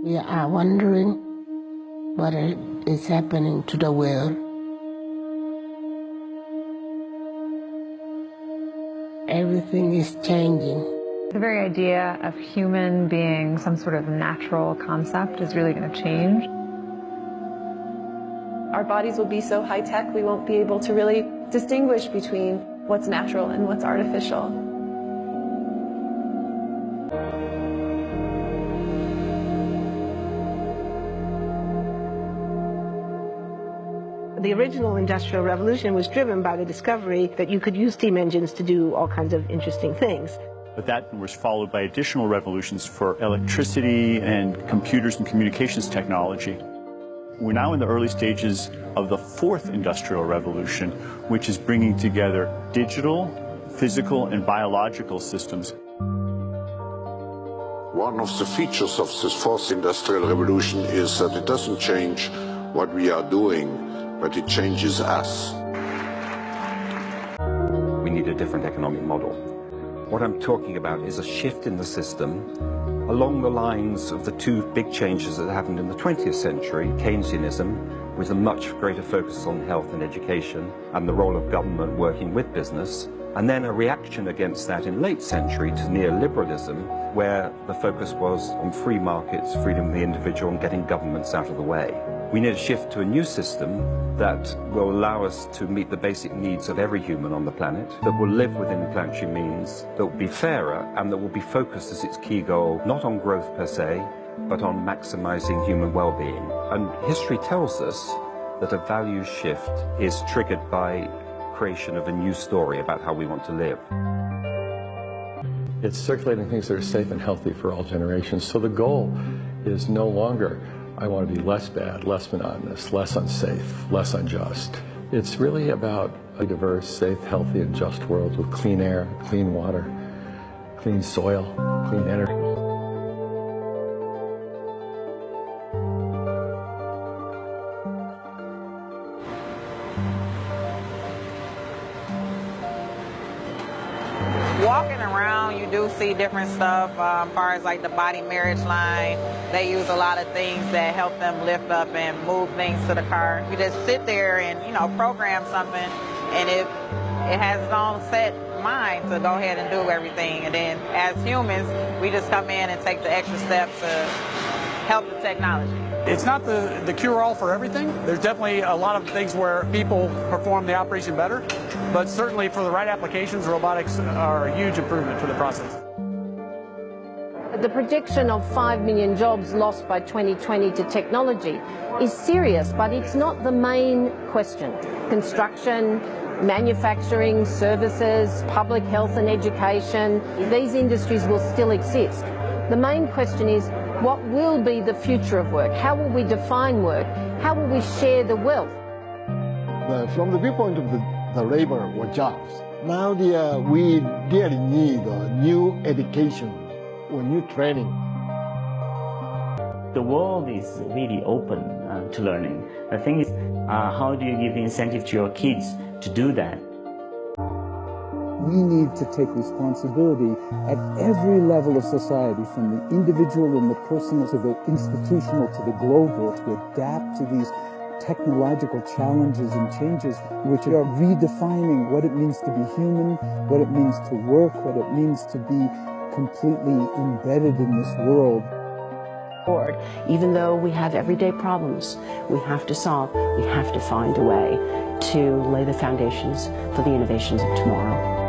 We are wondering what is happening to the world. Everything is changing. The very idea of human being some sort of natural concept is really going to change. Our bodies will be so high-tech we won't be able to really distinguish between what's natural and what's artificial. The original Industrial Revolution was driven by the discovery that you could use steam engines to do all kinds of interesting things. But that was followed by additional revolutions for electricity and computers and communications technology. We're now in the early stages of the fourth Industrial Revolution, which is bringing together digital, physical, and biological systems. One of the features of this fourth Industrial Revolution is that it doesn't change what we are doing, but it changes us. We need a different economic model. What I'm talking about is a shift in the system along the lines of the two big changes that happened in the 20th century, Keynesianism, with a much greater focus on health and education and the role of government working with business, and then a reaction against that in late century to neoliberalism, where the focus was on free markets, freedom of the individual, and getting governments out of the way. We need a shift to a new system that will allow us to meet the basic needs of every human on the planet, that will live within planetary means, that will be fairer, and that will be focused as its key goal, not on growth per se, but on maximizing human well-being. And history tells us that a values shift is triggered by creation of a new story about how we want to live. It's circulating things that are safe and healthy for all generations. So the goal is no longer, I want to be less bad, less monotonous, less unsafe, less unjust. It's really about a diverse, safe, healthy, and just world with clean air, clean water, clean soil, clean energy. Walking around, you do see different stuff as far as like the body marriage line. They use a lot of things that help them lift up and move things to the car. You just sit there and, program something, and it has its own set mind to go ahead and do everything. And then as humans, we just come in and take the extra steps to help the technology. It's not the cure-all for everything. There's definitely a lot of things where people perform the operation better, but certainly for the right applications, robotics are a huge improvement for the process. The prediction of 5 million jobs lost by 2020 to technology is serious, but it's not the main question. Construction, manufacturing, services, public health and education, these industries will still exist. The main question is, what will be the future of work? How will we define work? How will we share the wealth? From the viewpoint of the labor or jobs, now we really need new education or new training. The world is really open to learning. The thing is, how do you give incentive to your kids to do that? We need to take responsibility at every level of society, from the individual and the personal to the institutional to the global, to adapt to these technological challenges and changes, which are redefining what it means to be human, what it means to work, what it means to be completely embedded in this world. Even though we have everyday problems we have to solve, we have to find a way to lay the foundations for the innovations of tomorrow.